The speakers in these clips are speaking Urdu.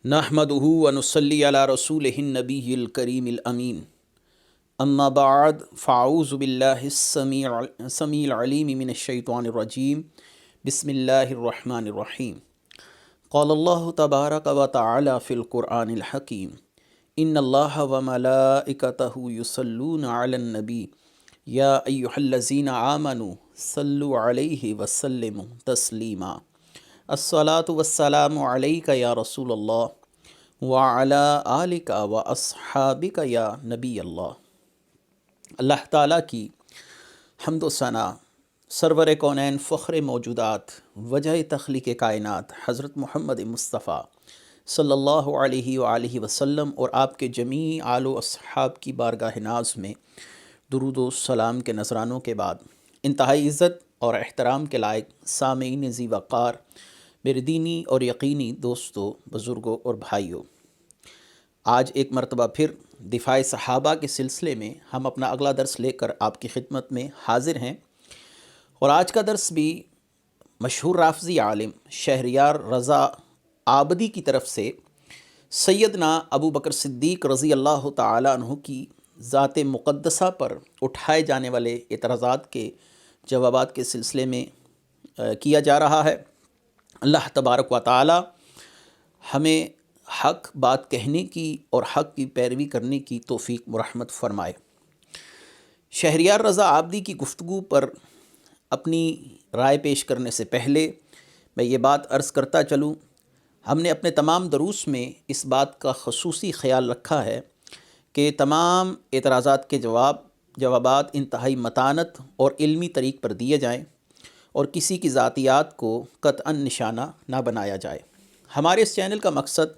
نحمدہ و نصلی علی رسولہ النبی الکریم الامین اما بعد فاعوذ باللہ السمیع العلیم من الشیطان الرجیم بسم اللہ الرحمن الرحیم قال اللہ تبارک و تعالی فی القرآن الحکیم ان اللہ و ملائکتہ یصلون علی النبی یا ایہا الذین آمنوا صلوا علیہ وسلموا تسلیما الصلاۃ والسلام علیک یا رسول اللہ وعلی آلک و اصحابک یا نبی اللہ۔ اللہ تعالیٰ کی حمد و ثنا، سرور کونین، فخر موجودات، وجہ تخلیق کائنات حضرت محمد مصطفیٰ صلی اللہ علیہ وآلہ وسلم اور آپ کے جمیع آل و اصحاب کی بارگاہ ناز میں درود و سلام کے نذرانوں کے بعد، انتہائی عزت اور احترام کے لائق سامعین ذی وقار میرے دینی اور یقینی دوستوں، بزرگوں اور بھائیوں، آج ایک مرتبہ پھر دفاع صحابہ کے سلسلے میں ہم اپنا اگلا درس لے کر آپ کی خدمت میں حاضر ہیں، اور آج کا درس بھی مشہور رافضی عالم شہریار رضا عابدی کی طرف سے سیدنا ابو بکر صدیق رضی اللہ تعالیٰ عنہ کی ذات مقدسہ پر اٹھائے جانے والے اعتراضات کے جوابات کے سلسلے میں کیا جا رہا ہے۔ اللہ تبارک و تعالی ہمیں حق بات کہنے کی اور حق کی پیروی کرنے کی توفیق مرحمت فرمائے۔ شہریار رضا عابدی کی گفتگو پر اپنی رائے پیش کرنے سے پہلے میں یہ بات عرض کرتا چلوں، ہم نے اپنے تمام دروس میں اس بات کا خصوصی خیال رکھا ہے کہ تمام اعتراضات کے جوابات انتہائی متانت اور علمی طریق پر دیے جائیں اور کسی کی ذاتیات کو قطعاً نشانہ نہ بنایا جائے۔ ہمارے اس چینل کا مقصد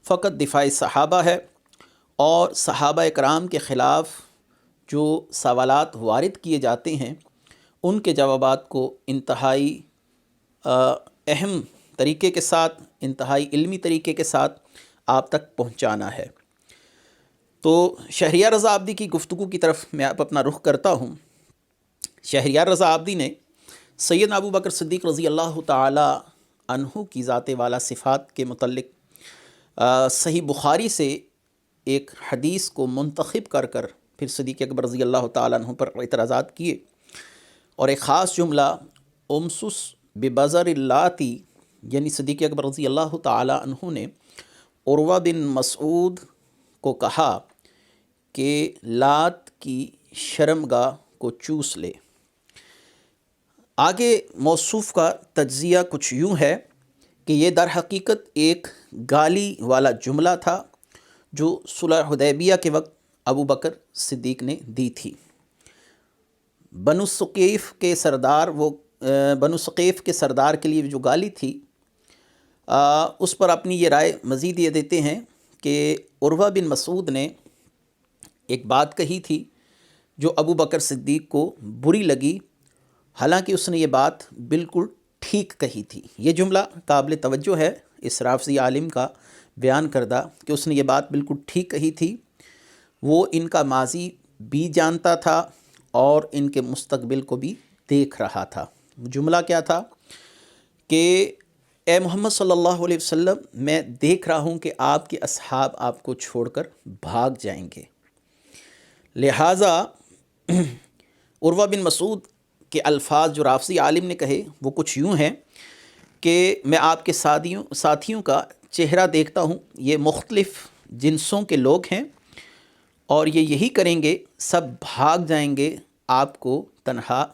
فقط دفاع صحابہ ہے، اور صحابہ کرام کے خلاف جو سوالات وارد کیے جاتے ہیں ان کے جوابات کو انتہائی اہم طریقے کے ساتھ، انتہائی علمی طریقے کے ساتھ آپ تک پہنچانا ہے۔ تو شہریار رضا عابدی کی گفتگو کی طرف میں اب اپنا رخ کرتا ہوں۔ شہریار رضا عابدی نے سیدنا ابو بکر صدیق رضی اللہ تعالی عنہ کی ذات والا صفات کے متعلق صحیح بخاری سے ایک حدیث کو منتخب کر پھر صدیق اکبر رضی اللہ تعالی عنہ پر اعتراضات کیے، اور ایک خاص جملہ امسس ببزر اللاتی، یعنی صدیق اکبر رضی اللہ تعالی عنہ نے عروہ بن مسعود کو کہا کہ لات کی شرمگاہ کو چوس لے۔ آگے موصوف کا تجزیہ کچھ یوں ہے کہ یہ در حقیقت ایک گالی والا جملہ تھا جو صلح حدیبیہ کے وقت ابو بکر صدیق نے دی تھی۔ بنو ثقیف کے سردار کے لیے جو گالی تھی، اس پر اپنی یہ رائے مزید یہ دیتے ہیں کہ عروہ بن مسعود نے ایک بات کہی تھی جو ابو بکر صدیق کو بری لگی، حالانکہ اس نے یہ بات بالکل ٹھیک کہی تھی۔ یہ جملہ قابل توجہ ہے اس رافضی عالم کا بیان کردہ کہ اس نے یہ بات بالکل ٹھیک کہی تھی۔ وہ ان کا ماضی بھی جانتا تھا اور ان کے مستقبل کو بھی دیکھ رہا تھا۔ جملہ کیا تھا کہ اے محمد صلی اللہ علیہ وسلم، میں دیکھ رہا ہوں کہ آپ کے اصحاب آپ کو چھوڑ کر بھاگ جائیں گے، لہٰذا عروہ بن مسعود کے الفاظ جو رافضی عالم نے کہے وہ کچھ یوں ہیں کہ میں آپ کے ساتھیوں کا چہرہ دیکھتا ہوں، یہ مختلف جنسوں کے لوگ ہیں اور یہ یہی کریں گے، سب بھاگ جائیں گے، آپ کو تنہا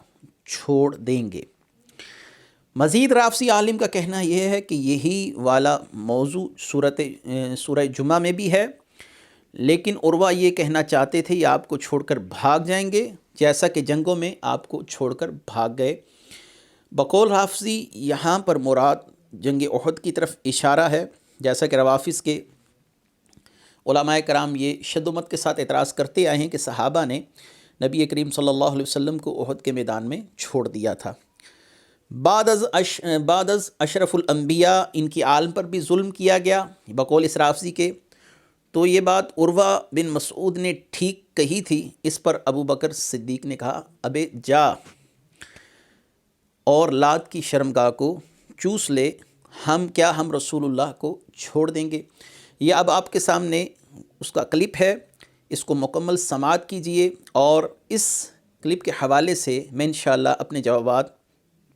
چھوڑ دیں گے۔ مزید رافضی عالم کا کہنا یہ ہے کہ یہی والا موضوع سورہ جمعہ میں بھی ہے، لیکن عروہ یہ کہنا چاہتے تھے یہ آپ کو چھوڑ کر بھاگ جائیں گے، جیسا کہ جنگوں میں آپ کو چھوڑ کر بھاگ گئے۔ بقول رافضی یہاں پر مراد جنگ احد کی طرف اشارہ ہے، جیسا کہ روافض کے علماء کرام یہ شدت کے ساتھ اعتراض کرتے آئے ہیں کہ صحابہ نے نبی کریم صلی اللہ علیہ وسلم کو احد کے میدان میں چھوڑ دیا تھا۔ بعد از اشرف الانبیاء ان کی عالم پر بھی ظلم کیا گیا بقول اس رافضی کے، تو یہ بات عروہ بن مسعود نے ٹھیک کہی تھی۔ اس پر ابو بکر صدیق نے کہا ابے جا اور لات کی شرمگاہ کو چوس لے، ہم رسول اللہ کو چھوڑ دیں گے؟ یہ اب آپ کے سامنے اس کا کلپ ہے، اس کو مکمل سماعت کیجئے، اور اس کلپ کے حوالے سے میں انشاءاللہ اپنے جوابات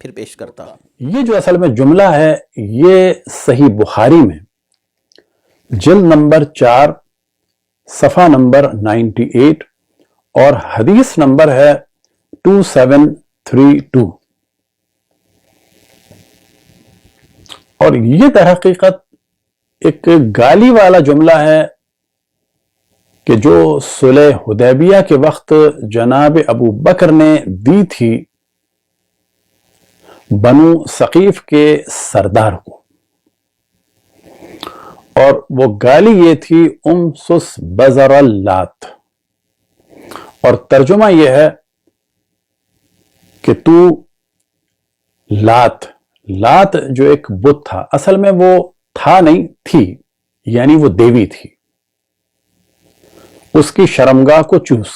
پھر پیش کرتا ہوں۔ یہ جو اصل میں جملہ ہے یہ صحیح بخاری میں جلد نمبر 4 صفحہ نمبر 98 اور حدیث نمبر ہے 2732، اور یہ در حقیقت ایک گالی والا جملہ ہے کہ جو صلح حدیبیہ کے وقت جناب ابو بکر نے دی تھی بنو ثقیف کے سردار کو، اور وہ گالی یہ تھی امسس بزر اللات، اور ترجمہ یہ ہے کہ تو لات جو ایک بت تھا، اصل میں وہ تھا نہیں، تھی، یعنی وہ دیوی تھی، اس کی شرمگاہ کو چوس۔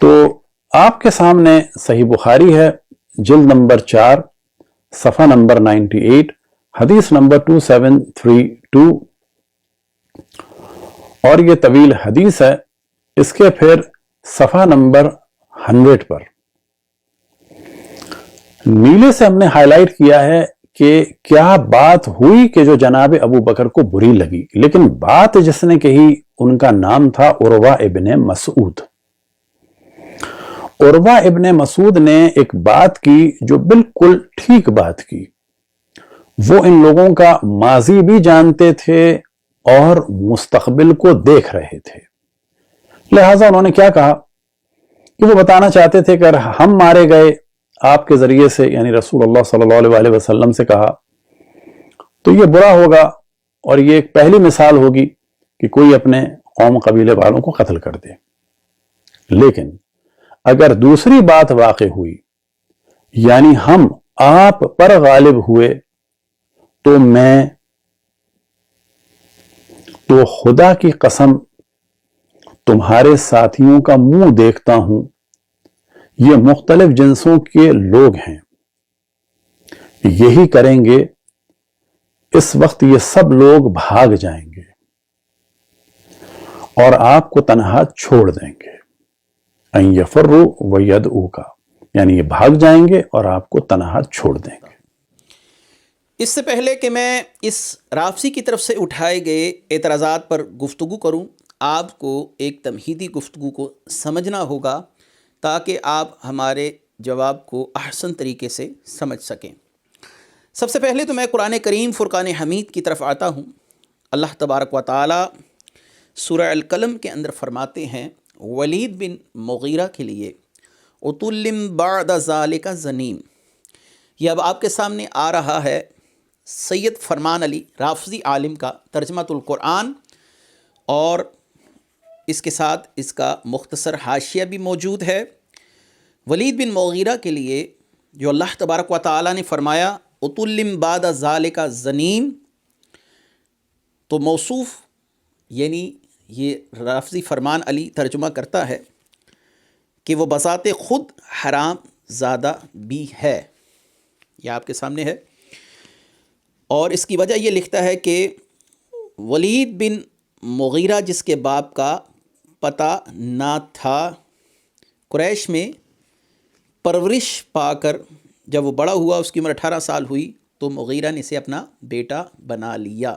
تو آپ کے سامنے صحیح بخاری ہے جلد نمبر 4 صفحہ نمبر 98 حدیث نمبر 2732، اور یہ طویل حدیث ہے، اس کے پھر صفحہ نمبر 100 پر نیلے سے ہم نے ہائی لائٹ کیا ہے کہ کیا بات ہوئی کہ جو جناب ابو بکر کو بری لگی، لیکن بات جس نے کہی ان کا نام تھا عروہ ابن مسعود۔ عروہ ابن مسعود نے ایک بات کی جو بالکل ٹھیک بات کی، وہ ان لوگوں کا ماضی بھی جانتے تھے اور مستقبل کو دیکھ رہے تھے، لہٰذا انہوں نے کیا کہا کہ وہ بتانا چاہتے تھے کہ اگر ہم مارے گئے آپ کے ذریعے سے، یعنی رسول اللہ صلی اللہ علیہ وسلم سے کہا، تو یہ برا ہوگا، اور یہ ایک پہلی مثال ہوگی کہ کوئی اپنے قوم قبیلے والوں کو قتل کر دے۔ لیکن اگر دوسری بات واقع ہوئی، یعنی ہم آپ پر غالب ہوئے، تو خدا کی قسم تمہارے ساتھیوں کا منہ دیکھتا ہوں، یہ مختلف جنسوں کے لوگ ہیں، یہی کریں گے، اس وقت یہ سب لوگ بھاگ جائیں گے اور آپ کو تنہا چھوڑ دیں گے، ان یفروا ویدعوک، یعنی یہ بھاگ جائیں گے اور آپ کو تنہا چھوڑ دیں گے۔ اس سے پہلے کہ میں اس رافضی کی طرف سے اٹھائے گئے اعتراضات پر گفتگو کروں، آپ کو ایک تمہیدی گفتگو کو سمجھنا ہوگا تاکہ آپ ہمارے جواب کو احسن طریقے سے سمجھ سکیں۔ سب سے پہلے تو میں قرآن کریم فرقان حمید کی طرف آتا ہوں۔ اللہ تبارک و تعالی سورہ القلم کے اندر فرماتے ہیں، ولید بن مغیرہ کے لیے عتل بعد ذالک زنیم۔ یہ اب آپ کے سامنے آ رہا ہے سید فرمان علی رافضی عالم کا ترجمۃ القرآن، اور اس کے ساتھ اس کا مختصر حاشیہ بھی موجود ہے۔ ولید بن مغیرہ کے لیے جو اللہ تبارک و تعالیٰ نے فرمایا عتل بعد ذالک زنیم، تو موصوف یعنی یہ رافضی فرمان علی ترجمہ کرتا ہے کہ وہ بذات خود حرام زادہ بھی ہے، یہ آپ کے سامنے ہے، اور اس کی وجہ یہ لکھتا ہے کہ ولید بن مغیرہ جس کے باپ کا پتہ نہ تھا، قریش میں پرورش پا کر جب وہ بڑا ہوا، اس کی عمر 18 سال ہوئی، تو مغیرہ نے اسے اپنا بیٹا بنا لیا۔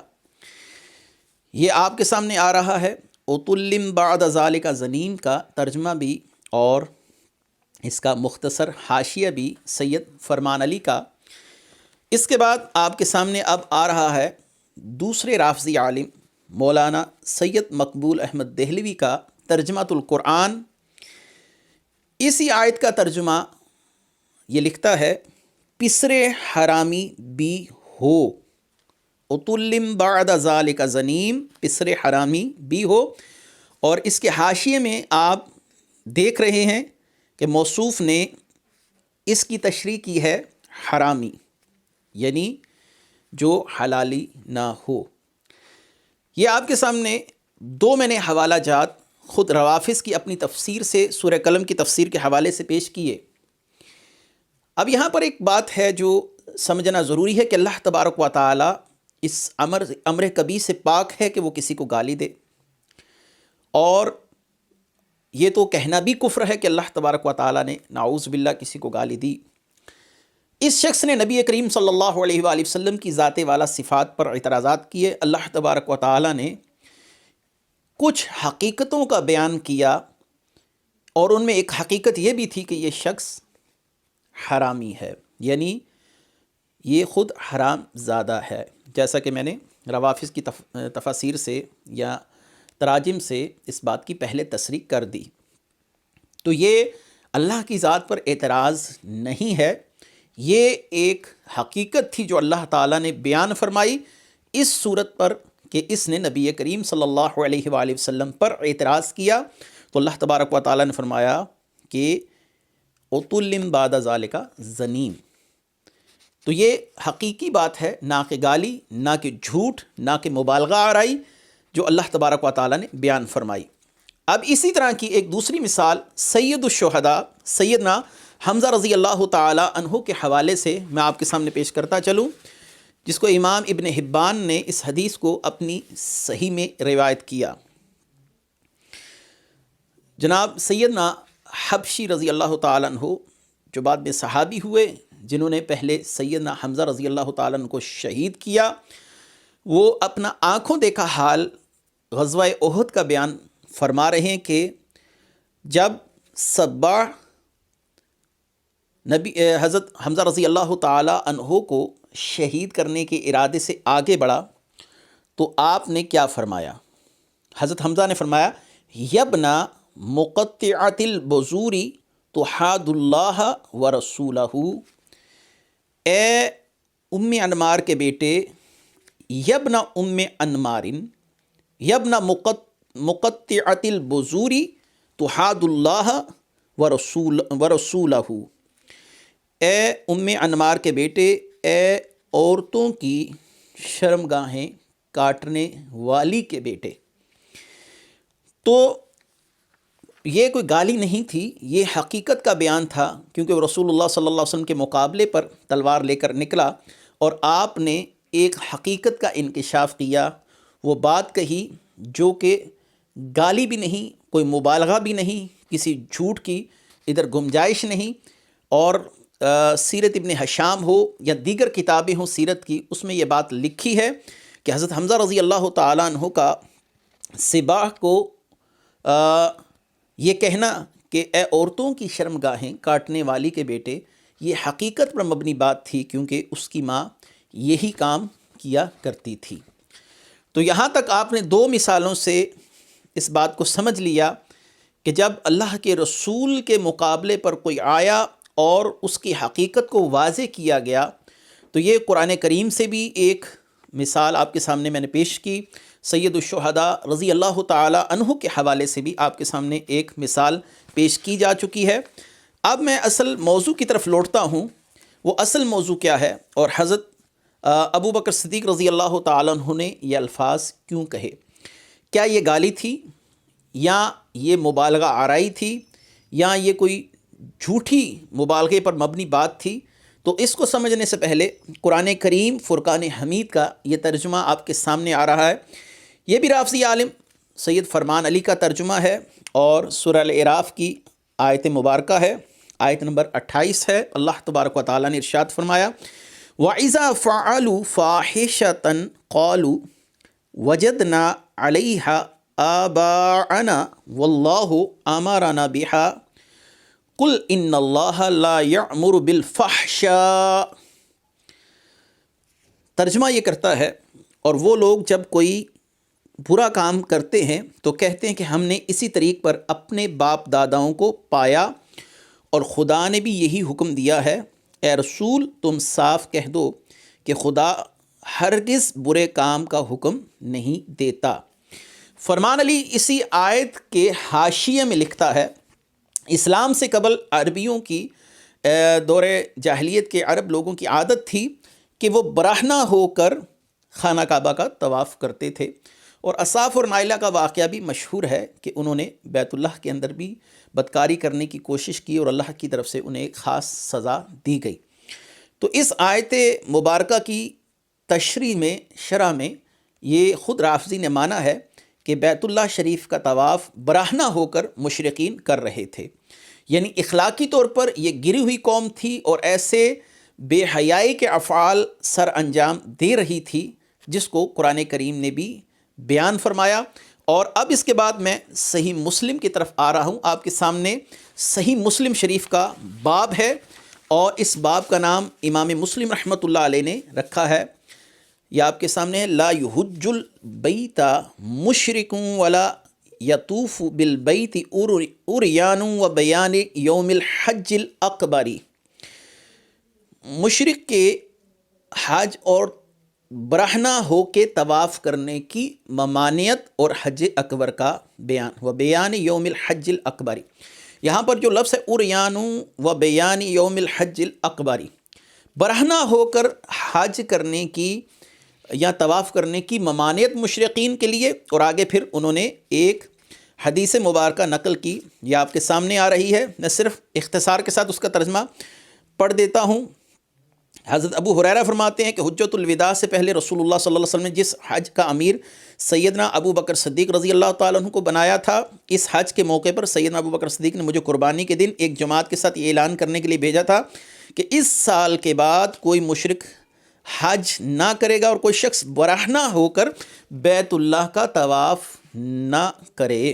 یہ آپ کے سامنے آ رہا ہے عتل بعد ذالک زنیم کا ترجمہ بھی، اور اس کا مختصر حاشیہ بھی سید فرمان علی کا۔ اس کے بعد آپ کے سامنے اب آ رہا ہے دوسرے رافضی عالم مولانا سید مقبول احمد دہلوی کا ترجمۃ القرآن۔ اسی آیت کا ترجمہ یہ لکھتا ہے پسرے حرامی بھی ہو، عتل بعد ذالک زنیم، پسرے حرامی بھی ہو، اور اس کے حاشیے میں آپ دیکھ رہے ہیں کہ موصوف نے اس کی تشریح کی ہے حرامی، یعنی جو حلالی نہ ہو۔ یہ آپ کے سامنے دو میں نے حوالہ جات خود روافض کی اپنی تفسیر سے سورہ قلم کی تفسیر کے حوالے سے پیش کیے۔ اب یہاں پر ایک بات ہے جو سمجھنا ضروری ہے کہ اللہ تبارک و تعالی اس امر کبیح سے پاک ہے کہ وہ کسی کو گالی دے، اور یہ تو کہنا بھی کفر ہے کہ اللہ تبارک و تعالی نے نعوذ باللہ کسی کو گالی دی۔ اس شخص نے نبی کریم صلی اللہ علیہ وآلہ وسلم کی ذات والا صفات پر اعتراضات کیے۔ اللہ تبارک و تعالی نے کچھ حقیقتوں کا بیان کیا، اور ان میں ایک حقیقت یہ بھی تھی کہ یہ شخص حرامی ہے، یعنی یہ خود حرام زادہ ہے، جیسا کہ میں نے روافظ کی تفاسیر سے یا تراجم سے اس بات کی پہلے تصریح کر دی۔ تو یہ اللہ کی ذات پر اعتراض نہیں ہے، یہ ایک حقیقت تھی جو اللہ تعالیٰ نے بیان فرمائی اس صورت پر کہ اس نے نبی کریم صلی اللہ علیہ وآلہ وسلم پر اعتراض کیا، تو اللہ تبارک و تعالیٰ نے فرمایا کہ عُتُلٍ بَعْدَ ذَلِكَ زَنِيمٌ۔ تو یہ حقیقی بات ہے، نہ کہ گالی، نہ کہ جھوٹ، نہ کہ مبالغہ آرائی، جو اللہ تبارک و تعالیٰ نے بیان فرمائی۔ اب اسی طرح کی ایک دوسری مثال سید الشہداء سیدنا حمزہ رضی اللہ تعالی عنہ کے حوالے سے میں آپ کے سامنے پیش کرتا چلوں، جس کو امام ابن حبان نے اس حدیث کو اپنی صحیح میں روایت کیا۔ جناب سیدنا حبشی رضی اللہ تعالیٰ عنہ جو بعد میں صحابی ہوئے، جنہوں نے پہلے سیدنا حمزہ رضی اللہ تعالیٰ عنہ کو شہید کیا، وہ اپنا آنکھوں دیکھا حال غزوہ احد کا بیان فرما رہے ہیں کہ جب صباح حضرت حمزہ رضی اللہ تعالیٰ عنہ کو شہید کرنے کے ارادے سے آگے بڑھا تو آپ نے کیا فرمایا؟ حضرت حمزہ نے فرمایا یبنا مقطعۃ البذور تحاد اللہ و رسولہ، اے ام انمار کے بیٹے، یبنا ام انمار، یبنا مقطعۃ البذور تحاد اللہ و رسولہ، اے ام انمار کے بیٹے، اے عورتوں کی شرمگاہیں کاٹنے والی کے بیٹے۔ تو یہ کوئی گالی نہیں تھی، یہ حقیقت کا بیان تھا، کیونکہ رسول اللہ صلی اللہ علیہ وسلم کے مقابلے پر تلوار لے کر نکلا اور آپ نے ایک حقیقت کا انکشاف کیا، وہ بات کہی جو کہ گالی بھی نہیں، کوئی مبالغہ بھی نہیں، کسی جھوٹ کی ادھر گنجائش نہیں۔ اور سیرت ابن ہشام ہو یا دیگر کتابیں ہوں سیرت کی، اس میں یہ بات لکھی ہے کہ حضرت حمزہ رضی اللہ تعالیٰ عنہ کا صباح کو یہ کہنا کہ اے عورتوں کی شرمگاہیں کاٹنے والی کے بیٹے، یہ حقیقت پر مبنی بات تھی، کیونکہ اس کی ماں یہی کام کیا کرتی تھی۔ تو یہاں تک آپ نے دو مثالوں سے اس بات کو سمجھ لیا کہ جب اللہ کے رسول کے مقابلے پر کوئی آیا اور اس کی حقیقت کو واضح کیا گیا، تو یہ قرآن کریم سے بھی ایک مثال آپ کے سامنے میں نے پیش کی، سید الشہداء رضی اللہ تعالی عنہ کے حوالے سے بھی آپ کے سامنے ایک مثال پیش کی جا چکی ہے۔ اب میں اصل موضوع کی طرف لوٹتا ہوں۔ وہ اصل موضوع کیا ہے اور حضرت ابو بکر صدیق رضی اللہ تعالی عنہ نے یہ الفاظ کیوں کہے؟ کیا یہ گالی تھی، یا یہ مبالغہ آرائی تھی، یا یہ کوئی جھوٹی مبالغے پر مبنی بات تھی؟ تو اس کو سمجھنے سے پہلے قرآن کریم فرقان حمید کا یہ ترجمہ آپ کے سامنے آ رہا ہے۔ یہ بھی رافضی عالم سید فرمان علی کا ترجمہ ہے، اور سورہ الاعراف کی آیت مبارکہ ہے، آیت نمبر 28 ہے۔ اللہ تبارک و تعالیٰ نے ارشاد فرمایا وَإِذَا فَعَلُوا فَاحِشَةً قَالُوا وَجَدْنَا عَلَيْهَا آبَاءَنَا وَاللَّهُ أَمَرَنَا بِهَا قُلْ إِنَّ اللَّهَ لَا يَأْمُرُ بِالْفَحْشَاءِ۔ ترجمہ یہ کرتا ہے، اور وہ لوگ جب کوئی برا کام کرتے ہیں تو کہتے ہیں کہ ہم نے اسی طریق پر اپنے باپ داداؤں کو پایا، اور خدا نے بھی یہی حکم دیا ہے۔ اے رسول تم صاف کہہ دو کہ خدا ہرگز برے کام کا حکم نہیں دیتا۔ فرمان علی اسی آیت کے حاشیے میں لکھتا ہے اسلام سے قبل عربیوں کی دور جاہلیت کے عرب لوگوں کی عادت تھی کہ وہ برہنہ ہو کر خانہ کعبہ کا طواف کرتے تھے، اور اصاف اور نائلہ کا واقعہ بھی مشہور ہے کہ انہوں نے بیت اللہ کے اندر بھی بدکاری کرنے کی کوشش کی اور اللہ کی طرف سے انہیں ایک خاص سزا دی گئی۔ تو اس آیت مبارکہ کی تشریح میں، شرح میں، یہ خود رافضی نے مانا ہے کہ بیت اللہ شریف کا طواف برہنہ ہو کر مشرقین کر رہے تھے، یعنی اخلاقی طور پر یہ گری ہوئی قوم تھی اور ایسے بے حیائی کے افعال سر انجام دے رہی تھی جس کو قرآن کریم نے بھی بیان فرمایا۔ اور اب اس کے بعد میں صحیح مسلم کی طرف آ رہا ہوں۔ آپ کے سامنے صحیح مسلم شریف کا باب ہے، اور اس باب کا نام امام مسلم رحمۃ اللہ علیہ نے رکھا ہے۔ یہ آپ کے سامنے ہے، لا یحج البیت مشرک ولا یطوف بالبیت عریان و بیان یوم الحج الاکبر۔ مشرک کے حج اور برہنہ ہو کے طواف کرنے کی ممانعت اور حج اکبر کا بیان، و بیان یوم الحج الاکبر۔ یہاں پر جو لفظ ہے عریان و بیان یوم الحج الاکبر، برہنہ ہو کر حج کرنے کی یا طواف کرنے کی ممانعت مشرقین کے لیے، اور آگے پھر انہوں نے ایک حدیث مبارکہ نقل کی، یہ آپ کے سامنے آ رہی ہے۔ میں صرف اختصار کے ساتھ اس کا ترجمہ پڑھ دیتا ہوں۔ حضرت ابو ہریرہ فرماتے ہیں کہ حجۃ الوداع سے پہلے رسول اللہ صلی اللہ علیہ وسلم نے جس حج کا امیر سیدنا ابو بکر صدیق رضی اللہ تعالیٰ عنہ کو بنایا تھا، اس حج کے موقع پر سیدنا ابو بکر صدیق نے مجھے قربانی کے دن ایک جماعت کے ساتھ یہ اعلان کرنے کے لیے بھیجا تھا کہ اس سال کے بعد کوئی مشرک حج نہ کرے گا اور کوئی شخص برہنہ ہو کر بیت اللہ کا طواف نہ کرے۔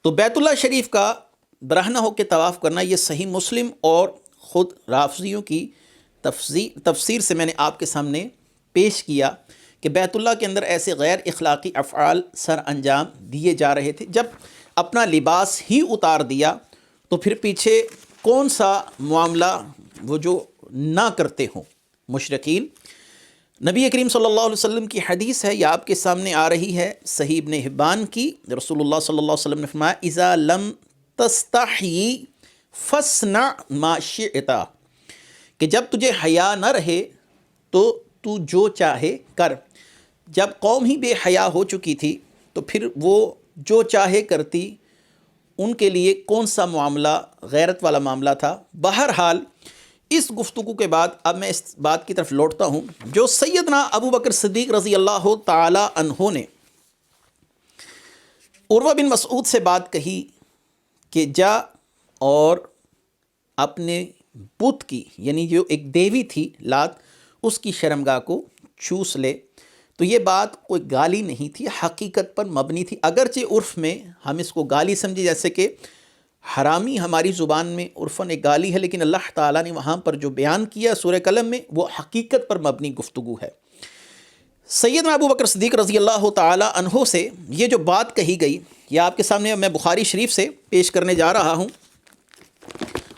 تو بیت اللہ شریف کا برہنہ ہو کے طواف کرنا، یہ صحیح مسلم اور خود رافضیوں کی تفسیر سے میں نے آپ کے سامنے پیش کیا کہ بیت اللہ کے اندر ایسے غیر اخلاقی افعال سر انجام دیے جا رہے تھے۔ جب اپنا لباس ہی اتار دیا تو پھر پیچھے کون سا معاملہ وہ جو نہ کرتے ہوں مشرکین۔ نبی کریم صلی اللہ علیہ وسلم کی حدیث ہے، یہ آپ کے سامنے آ رہی ہے صحیح ابن حبان کی۔ رسول اللہ صلی اللہ علیہ وسلم نے فرمایا، اذا لم تستحی فاصنع ما شئت، کہ جب تجھے حیا نہ رہے تو جو چاہے کر۔ جب قوم ہی بے حیا ہو چکی تھی تو پھر وہ جو چاہے کرتی، ان کے لیے کون سا معاملہ غیرت والا معاملہ تھا۔ بہرحال اس گفتگو کے بعد اب میں اس بات کی طرف لوٹتا ہوں جو سیدنا ابو بکر صدیق رضی اللہ تعالی عنہ نے عروہ بن مسعود سے بات کہی کہ جا اور اپنے بت کی، یعنی جو ایک دیوی تھی لات، اس کی شرمگاہ کو چوس لے۔ تو یہ بات کوئی گالی نہیں تھی، حقیقت پر مبنی تھی، اگرچہ عرف میں ہم اس کو گالی سمجھے، جیسے کہ حرامی ہماری زبان میں عرفاً ایک گالی ہے، لیکن اللہ تعالیٰ نے وہاں پر جو بیان کیا سورہ قلم میں وہ حقیقت پر مبنی گفتگو ہے۔ سیدنا ابو بکر صدیق رضی اللہ تعالی عنہ سے یہ جو بات کہی گئی، یہ آپ کے سامنے میں بخاری شریف سے پیش کرنے جا رہا ہوں،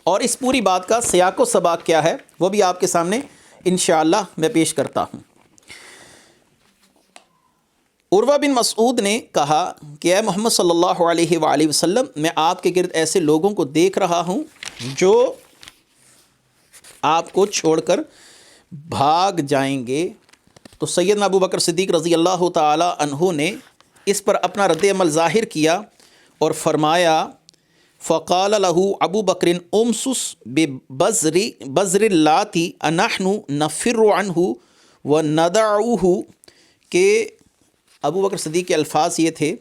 اور اس پوری بات کا سیاق و سباق کیا ہے وہ بھی آپ کے سامنے انشاءاللہ میں پیش کرتا ہوں۔ عروہ بن مسعود نے کہا کہ اے محمد صلی اللہ علیہ وآلہ وسلم، میں آپ کے گرد ایسے لوگوں کو دیکھ رہا ہوں جو آپ کو چھوڑ کر بھاگ جائیں گے۔ تو سیدنا ابو بکر صدیق رضی اللہ تعالی عنہ نے اس پر اپنا رد عمل ظاہر کیا اور فرمایا، فقال له ابو بکر امسس ببذر اللات انحن نفر عنہ وندعوہ، کہ ابو بکر صدیق کے الفاظ یہ تھے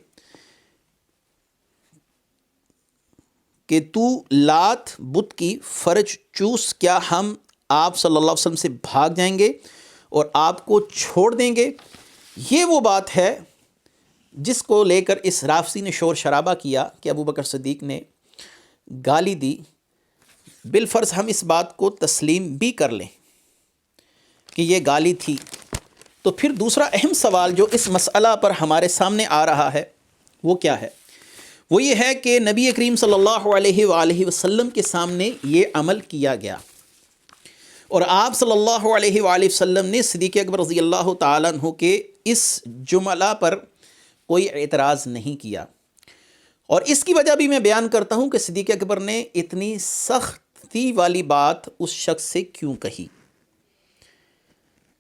کہ تو لات بت کی فرج چوس، کیا ہم آپ صلی اللہ علیہ وسلم سے بھاگ جائیں گے اور آپ کو چھوڑ دیں گے؟ یہ وہ بات ہے جس کو لے کر اس رافضی نے شور شرابہ کیا کہ ابو بکر صدیق نے گالی دی۔ بالفرض ہم اس بات کو تسلیم بھی کر لیں کہ یہ گالی تھی، تو پھر دوسرا اہم سوال جو اس مسئلہ پر ہمارے سامنے آ رہا ہے وہ کیا ہے؟ وہ یہ ہے کہ نبی کریم صلی اللہ علیہ وآلہ وسلم کے سامنے یہ عمل کیا گیا اور آپ صلی اللہ علیہ وآلہ وسلم نے صدیق اکبر رضی اللہ تعالیٰ عنہ کے اس جملہ پر کوئی اعتراض نہیں کیا، اور اس کی وجہ بھی میں بیان کرتا ہوں کہ صدیق اکبر نے اتنی سختی والی بات اس شخص سے کیوں کہی۔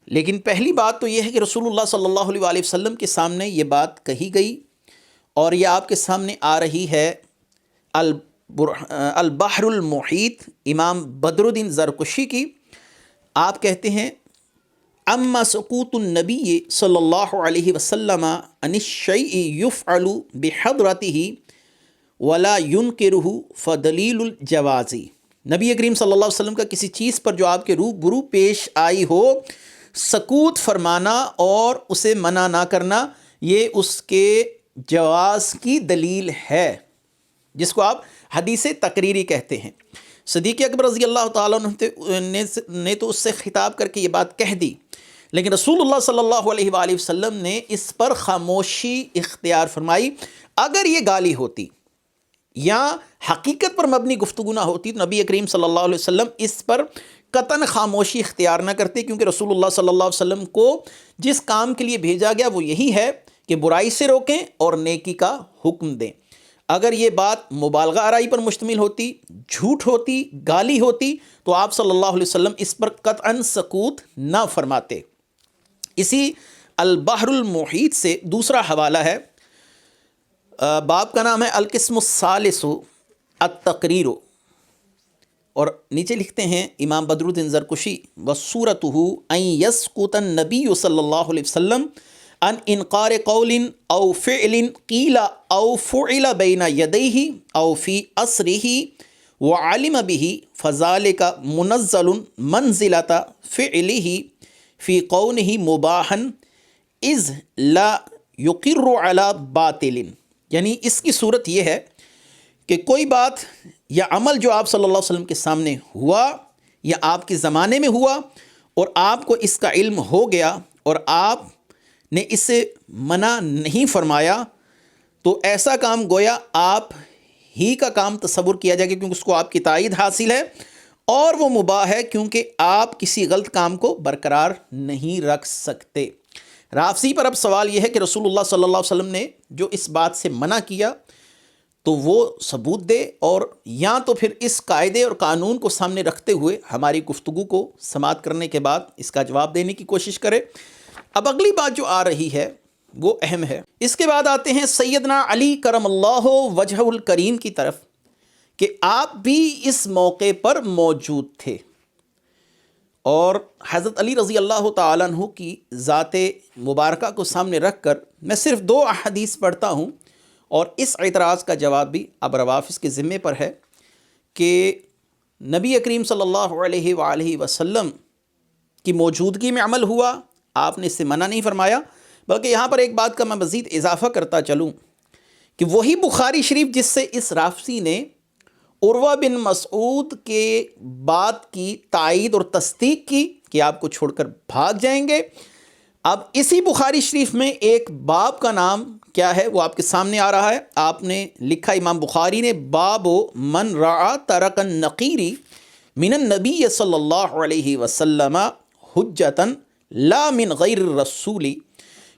لیکن پہلی بات تو یہ ہے کہ رسول اللہ صلی اللہ علیہ وآلہ وسلم کے سامنے یہ بات کہی گئی، اور یہ آپ کے سامنے آ رہی ہے البحر المحیط امام بدر الدین زرکشی کی، آپ کہتے ہیں اما سقوط النبی صلی اللہ علیہ وسلم عن الشیء یفعل بحضرته ولا ينکرہ فدلیل الجواز، نبی کریم صلی اللہ علیہ وسلم کا کسی چیز پر جو آپ کے روبرو پیش آئی ہو سکوت فرمانا اور اسے منع نہ کرنا، یہ اس کے جواز کی دلیل ہے، جس کو آپ حدیث تقریری کہتے ہیں۔ صدیق اکبر رضی اللہ تعالیٰ عنہ نے تو اس سے خطاب کر کے یہ بات کہہ دی، لیکن رسول اللہ صلی اللہ علیہ وآلہ وسلم نے اس پر خاموشی اختیار فرمائی۔ اگر یہ گالی ہوتی یا حقیقت پر مبنی گفتگو نہ ہوتی تو نبی کریم صلی اللہ علیہ وسلم اس پر قطعاً خاموشی اختیار نہ کرتے، کیونکہ رسول اللہ صلی اللہ علیہ وسلم کو جس کام کے لیے بھیجا گیا وہ یہی ہے کہ برائی سے روکیں اور نیکی کا حکم دیں۔ اگر یہ بات مبالغہ آرائی پر مشتمل ہوتی، جھوٹ ہوتی، گالی ہوتی، تو آپ صلی اللہ علیہ وسلم اس پر قطعاً سکوت نہ فرماتے۔ اسی البحر المحیط سے دوسرا حوالہ ہے، باب کا نام ہے القسم الثالث التقریر، اور نیچے لکھتے ہیں امام بدر الدین زرکشی وصورتہ ان یسکت النبی صلی اللہ علیہ وسلم عن انقار قول او فعل قیل او فعل بین یدیہ او فی عصرہ وعلم به فذلک منزل منزلۃ فعلہ فی قونہ مباحا اذ لا یقر علی باطل، یعنی اس کی صورت یہ ہے کہ کوئی بات یا عمل جو آپ صلی اللہ علیہ وسلم کے سامنے ہوا یا آپ کے زمانے میں ہوا اور آپ کو اس کا علم ہو گیا اور آپ نے اس سے منع نہیں فرمایا، تو ایسا کام گویا آپ ہی کا کام تصور کیا جائے گا، کیونکہ اس کو آپ کی تائید حاصل ہے اور وہ مباح ہے کیونکہ آپ کسی غلط کام کو برقرار نہیں رکھ سکتے۔ رافضی پر اب سوال یہ ہے کہ رسول اللہ صلی اللہ علیہ وسلم نے جو اس بات سے منع کیا تو وہ ثبوت دے، اور یا تو پھر اس قاعدے اور قانون کو سامنے رکھتے ہوئے ہماری گفتگو کو سماعت کرنے کے بعد اس کا جواب دینے کی کوشش کرے۔ اب اگلی بات جو آ رہی ہے وہ اہم ہے۔ اس کے بعد آتے ہیں سیدنا علی کرم اللہ وجہ الکریم کی طرف، کہ آپ بھی اس موقع پر موجود تھے، اور حضرت علی رضی اللہ تعالیٰ عنہ کی ذات مبارکہ کو سامنے رکھ کر میں صرف 2 احادیث پڑھتا ہوں، اور اس اعتراض کا جواب بھی اب روافض کے ذمے پر ہے کہ نبی کریم صلی اللہ علیہ وآلہ وسلم کی موجودگی میں عمل ہوا، آپ نے اس سے منع نہیں فرمایا، بلکہ یہاں پر ایک بات کا میں مزید اضافہ کرتا چلوں کہ وہی بخاری شریف جس سے اس رافضی نے عروہ بن مسعود کے بات کی تائید اور تصدیق کی کہ آپ کو چھوڑ کر بھاگ جائیں گے، اب اسی بخاری شریف میں ایک باب کا نام کیا ہے وہ آپ کے سامنے آ رہا ہے۔ آپ نے لکھا، امام بخاری نے، باب من رعا ترک النقیر من النبی صلی اللہ علیہ وسلم حجتا لا من غیر الرسول،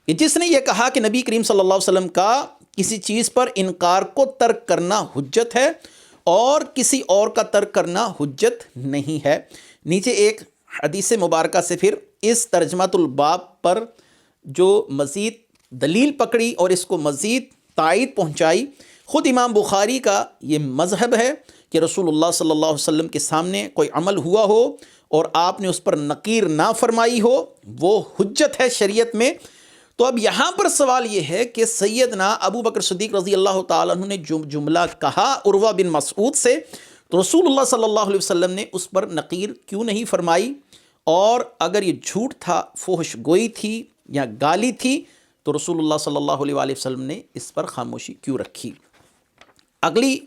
کہ جس نے یہ کہا کہ نبی کریم صلی اللہ علیہ وسلم کا کسی چیز پر انکار کو ترک کرنا حجت ہے اور کسی اور کا ترک کرنا حجت نہیں ہے۔ نیچے ایک حدیث مبارکہ سے پھر اس ترجمۃ الباب پر جو مزید دلیل پکڑی اور اس کو مزید تائید پہنچائی، خود امام بخاری کا یہ مذہب ہے کہ رسول اللہ صلی اللہ علیہ وسلم کے سامنے کوئی عمل ہوا ہو اور آپ نے اس پر نقیر نہ فرمائی ہو، وہ حجت ہے شریعت میں۔ تو اب یہاں پر سوال یہ ہے کہ سیدنا ابو بکر صدیق رضی اللہ تعالیٰ عنہ نے جو جملہ کہا عروہ بن مسعود سے، تو رسول اللہ صلی اللہ علیہ وسلم نے اس پر نقیر کیوں نہیں فرمائی؟ اور اگر یہ جھوٹ تھا، فحش گوئی تھی یا گالی تھی، تو رسول اللہ صلی اللہ علیہ وآلہ وسلم نے اس پر خاموشی کیوں رکھی؟ اگلی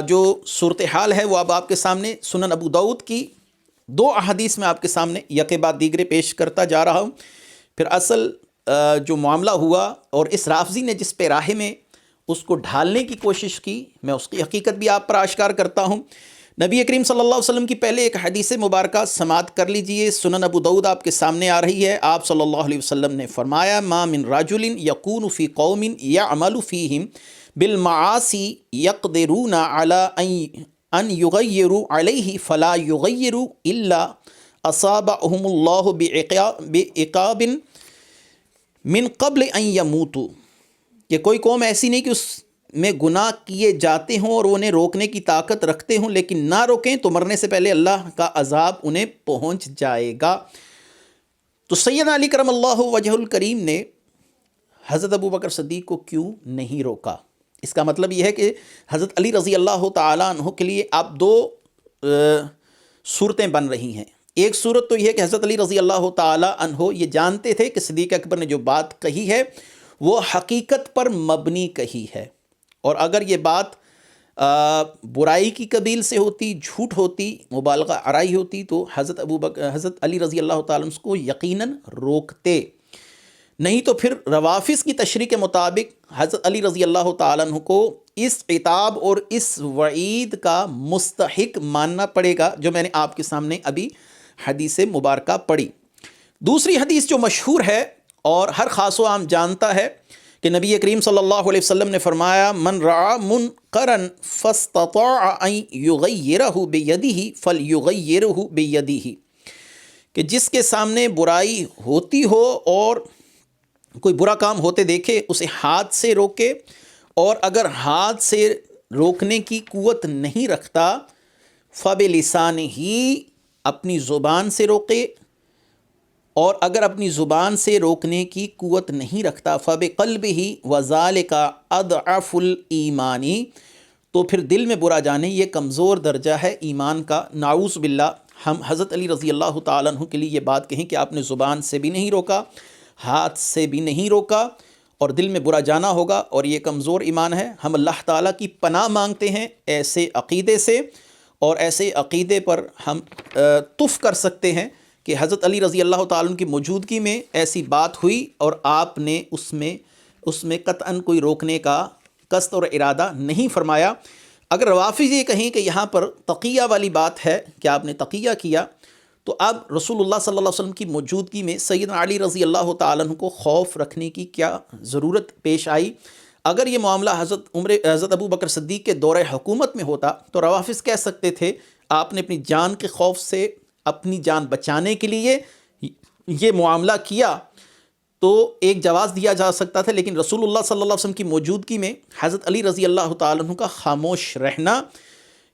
جو صورتحال ہے وہ اب آپ کے سامنے سنن ابو داؤد کی 2 احادیث میں آپ کے سامنے یکے بعد دیگرے پیش کرتا جا رہا ہوں۔ پھر اصل جو معاملہ ہوا اور اس رافضی نے جس پہ راہ میں اس کو ڈھالنے کی کوشش کی، میں اس کی حقیقت بھی آپ پر آشکار کرتا ہوں۔ نبی کریم صلی اللہ علیہ وسلم کی پہلے ایک حدیث مبارکہ سماعت کر لیجئے، سنن ابو داؤد آپ کے سامنے آ رہی ہے۔ آپ صلی اللہ علیہ وسلم نے فرمایا، ما من رجل یکون فی قوم یعمل فیہم بالمعاصی یقدرون علی ان یغیروا علیہ فلا یغیروا الا اصابہم اللہ بعقاب من قبل ان یموتوا، کہ کوئی قوم ایسی نہیں کہ اس میں گناہ کیے جاتے ہوں اور انہیں روکنے کی طاقت رکھتے ہوں لیکن نہ روکیں تو مرنے سے پہلے اللہ کا عذاب انہیں پہنچ جائے گا۔ تو سیدنا علی کرم اللہ وجہ الکریم نے حضرت ابو بکر صدیق کو کیوں نہیں روکا؟ اس کا مطلب یہ ہے کہ حضرت علی رضی اللہ تعالیٰ عنہ کے لیے اب دو صورتیں بن رہی ہیں۔ ایک صورت تو یہ ہے کہ حضرت علی رضی اللہ تعالیٰ عنہ یہ جانتے تھے کہ صدیق اکبر نے جو بات کہی ہے وہ حقیقت پر مبنی کہی ہے، اور اگر یہ بات برائی کی قبیل سے ہوتی، جھوٹ ہوتی، مبالغہ آرائی ہوتی تو حضرت علی رضی اللہ تعالیٰ عنہ اس کو یقیناً روکتے، نہیں تو پھر روافظ کی تشریح کے مطابق حضرت علی رضی اللہ تعالیٰ عنہ کو اس عتاب اور اس وعید کا مستحق ماننا پڑے گا جو میں نے آپ کے سامنے ابھی حدیث مبارکہ پڑھی۔ دوسری حدیث جو مشہور ہے اور ہر خاص و عام جانتا ہے کہ نبی کریم صلی اللہ علیہ وسلم نے فرمایا من رعا منکرا فاستطاع ان یغیرہ بیدہ فلیغیرہ بیدہ، کہ جس کے سامنے برائی ہوتی ہو اور کوئی برا کام ہوتے دیکھے اسے ہاتھ سے روکے، اور اگر ہاتھ سے روکنے کی قوت نہیں رکھتا فبلسانہ، اپنی زبان سے روکے، اور اگر اپنی زبان سے روکنے کی قوت نہیں رکھتا فبقلبہ وذالک اضعف الایمان، تو پھر دل میں برا جانے یہ کمزور درجہ ہے ایمان کا، نعوذ باللہ۔ ہم حضرت علی رضی اللہ تعالیٰ عنہ کے لیے یہ بات کہیں کہ آپ نے زبان سے بھی نہیں روکا، ہاتھ سے بھی نہیں روکا، اور دل میں برا جانا ہوگا، اور یہ کمزور ایمان ہے۔ ہم اللہ تعالیٰ کی پناہ مانگتے ہیں ایسے عقیدے سے، اور ایسے عقیدے پر ہم تف کر سکتے ہیں کہ حضرت علی رضی اللہ تعالیٰ عنہ کی موجودگی میں ایسی بات ہوئی اور آپ نے اس میں قطعاً کوئی روکنے کا قصد اور ارادہ نہیں فرمایا۔ اگر روافظ یہ کہیں کہ یہاں پر تقیہ والی بات ہے کہ آپ نے تقیہ کیا، تو اب رسول اللہ صلی اللہ علیہ وسلم کی موجودگی میں سیدنا علی رضی اللہ تعالیٰ عنہ کو خوف رکھنے کی کیا ضرورت پیش آئی؟ اگر یہ معاملہ حضرت ابو بکر صدیق کے دور حکومت میں ہوتا تو روافظ کہہ سکتے تھے آپ نے اپنی جان کے خوف سے اپنی جان بچانے کے لیے یہ معاملہ کیا، تو ایک جواز دیا جا سکتا تھا، لیکن رسول اللہ صلی اللہ علیہ وسلم کی موجودگی میں حضرت علی رضی اللہ تعالیٰ عنہ کا خاموش رہنا،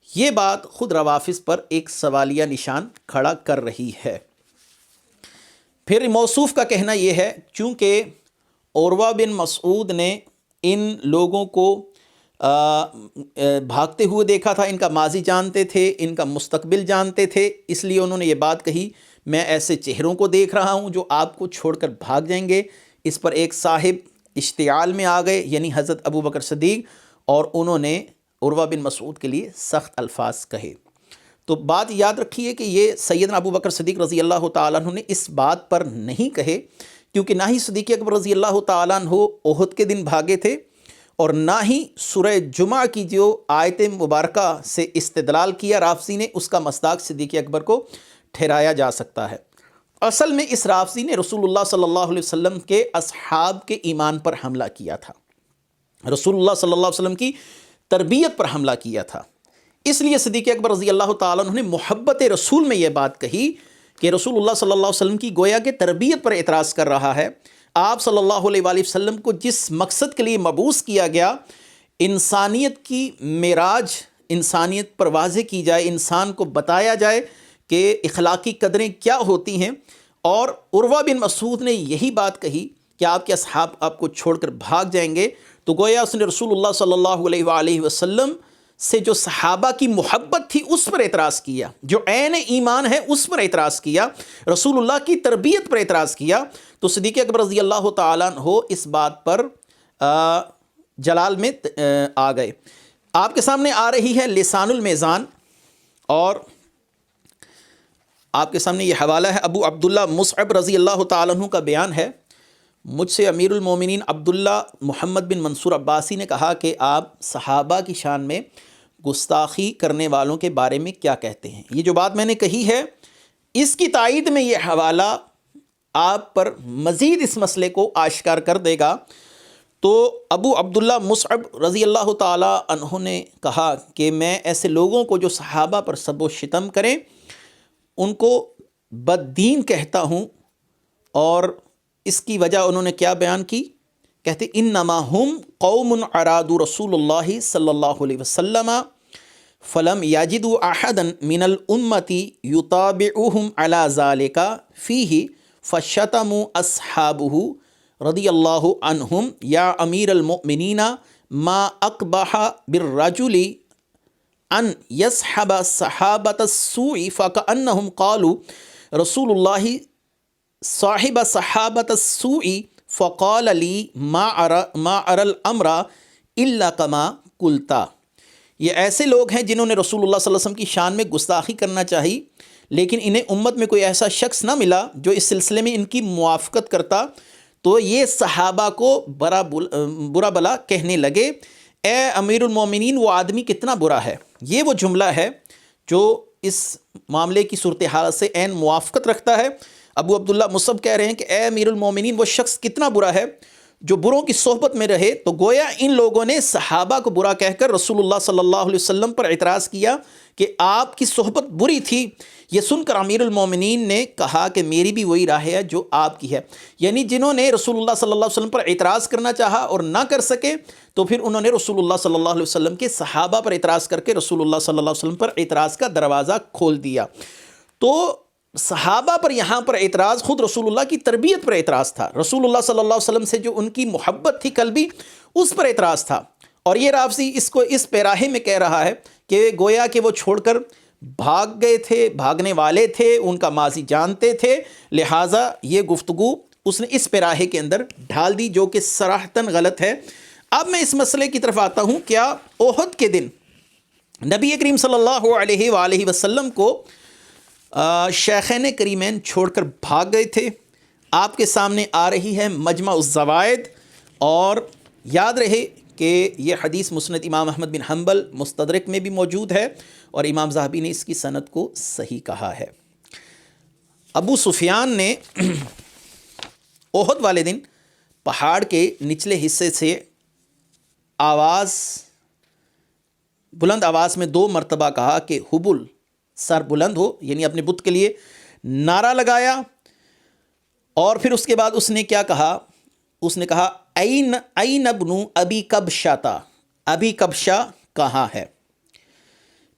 یہ بات خود روافظ پر ایک سوالیہ نشان کھڑا کر رہی ہے۔ پھر موصوف کا کہنا یہ ہے چونکہ عروہ بن مسعود نے ان لوگوں کو بھاگتے ہوئے دیکھا تھا، ان کا ماضی جانتے تھے، ان کا مستقبل جانتے تھے، اس لیے انہوں نے یہ بات کہی میں ایسے چہروں کو دیکھ رہا ہوں جو آپ کو چھوڑ کر بھاگ جائیں گے۔ اس پر ایک صاحب اشتعال میں آ گئے، یعنی حضرت ابو بکر صدیق، اور انہوں نے عروہ بن مسعود کے لیے سخت الفاظ کہے۔ تو بات یاد رکھیے کہ یہ سیدنا ابو بکر صدیق رضی اللہ تعالیٰ عنہ نے اس بات پر نہیں کہے، کیونکہ نہ ہی صدیق اکبر رضی اللہ تعالیٰ عنہ احد کے دن بھاگے تھے، اور نہ ہی سورہ جمعہ کی جو آیت مبارکہ سے استدلال کیا رافضی نے، اس کا مصداق صدیق اکبر کو ٹھہرایا جا سکتا ہے۔ اصل میں اس رافضی نے رسول اللہ صلی اللہ علیہ وسلم کے اصحاب کے ایمان پر حملہ کیا تھا، رسول اللہ صلی اللہ علیہ وسلم کی تربیت پر حملہ کیا تھا، اس لیے صدیق اکبر رضی اللہ تعالیٰ عنہ نے محبت رسول میں یہ بات کہی کہ رسول اللہ صلی اللہ علیہ وسلم کی گویا کہ تربیت پر اعتراض کر رہا ہے۔ آپ صلی اللہ علیہ وآلہ وسلم کو جس مقصد کے لیے مبعوث کیا گیا، انسانیت کی معراج، انسانیت پر واضح کی جائے، انسان کو بتایا جائے کہ اخلاقی قدریں کیا ہوتی ہیں، اور عروہ بن مسعود نے یہی بات کہی کہ آپ کے اصحاب آپ کو چھوڑ کر بھاگ جائیں گے، تو گویا اس نے رسول اللہ صلی اللہ علیہ وآلہ وسلم سے جو صحابہ کی محبت تھی اس پر اعتراض کیا، جو عین ایمان ہے اس پر اعتراض کیا، رسول اللہ کی تربیت پر اعتراض کیا۔ تو صدیق اکبر رضی اللہ تعالیٰ عنہ اس بات پر جلال میں آ گئے۔ آپ کے سامنے آ رہی ہے لسان المیزان، اور آپ کے سامنے یہ حوالہ ہے ابو عبداللہ مصعب رضی اللہ تعالیٰ عنہ کا بیان ہے، مجھ سے امیر المومنین عبداللہ محمد بن منصور عباسی نے کہا کہ آپ صحابہ کی شان میں گستاخی کرنے والوں کے بارے میں کیا کہتے ہیں؟ یہ جو بات میں نے کہی ہے اس کی تائید میں یہ حوالہ آپ پر مزید اس مسئلے کو آشکار کر دے گا۔ تو ابو عبداللہ مصعب رضی اللہ تعالیٰ عنہ نے کہا کہ میں ایسے لوگوں کو جو صحابہ پر سب و شتم کریں ان کو بد دین کہتا ہوں، اور اس کی وجہ انہوں نے کیا بیان کی کہتے انما ہم قوم ارادوا رسول اللہ صلی اللہ علیہ وسلم فلم یجدوا احدا من الامة یتابعهم علی ذلک فیہ فشتموا اصحابہ رضی اللہ عنہم یا امیر المؤمنین ما اقبح بالرجل ان یصحب صحابۃ السوء فکأنہم قالوا رسول اللہ صاحب صحابۃ السوء فقال لی ما ارى الامر الا کما قلتا۔ یہ ایسے لوگ ہیں جنہوں نے رسول اللہ صلی اللہ علیہ وسلم کی شان میں گستاخی کرنا چاہی، لیکن انہیں امت میں کوئی ایسا شخص نہ ملا جو اس سلسلے میں ان کی موافقت کرتا، تو یہ صحابہ کو برا بلا کہنے لگے، اے امیر المومنین وہ آدمی کتنا برا ہے۔ یہ وہ جملہ ہے جو اس معاملے کی صورتحال سے عین موافقت رکھتا ہے۔ ابو عبداللہ مصعب کہہ رہے ہیں کہ اے امیر المومنین وہ شخص کتنا برا ہے جو بروں کی صحبت میں رہے، تو گویا ان لوگوں نے صحابہ کو برا کہہ کر رسول اللہ صلی اللہ علیہ وسلم پر اعتراض کیا کہ آپ کی صحبت بری تھی۔ یہ سن کر امیر المومنین نے کہا کہ میری بھی وہی راہ ہے جو آپ کی ہے، یعنی جنہوں نے رسول اللہ صلی اللہ علیہ وسلم پر اعتراض کرنا چاہا اور نہ کر سکے، تو پھر انہوں نے رسول اللہ صلی اللہ علیہ وسلم کے صحابہ پر اعتراض کر کے رسول اللہ صلی اللہ علیہ وسلم پر اعتراض کا دروازہ کھول دیا۔ تو صحابہ پر یہاں پر اعتراض خود رسول اللہ کی تربیت پر اعتراض تھا، رسول اللہ صلی اللہ علیہ وسلم سے جو ان کی محبت تھی قلبی، اس پر اعتراض تھا۔ اور یہ رافضی اس کو اس پیراہے میں کہہ رہا ہے کہ گویا کہ وہ چھوڑ کر بھاگ گئے تھے، بھاگنے والے تھے، ان کا ماضی جانتے تھے، لہٰذا یہ گفتگو اس نے اس پیراہے کے اندر ڈھال دی جو کہ صراحتاً غلط ہے۔ اب میں اس مسئلے کی طرف آتا ہوں، کیا احد کے دن نبی کریم صلی اللہ علیہ وآلہ وسلم کو شیخین کریمین چھوڑ کر بھاگ گئے تھے؟ آپ کے سامنے آ رہی ہے مجمع الزوائد، اور یاد رہے کہ یہ حدیث مسند امام احمد بن حنبل مستدرک میں بھی موجود ہے، اور امام ذہبی نے اس کی سند کو صحیح کہا ہے۔ ابو سفیان نے احد والے دن پہاڑ کے نچلے حصے سے بلند آواز میں 2 مرتبہ کہا کہ حبل، سر بلند ہو، یعنی اپنے بت کے لیے نعرہ لگایا، اور پھر اس کے بعد اس نے کیا کہا؟ اس نے کہا این ابن ابی کبشہ، ابی کبشہ کہاں ہے؟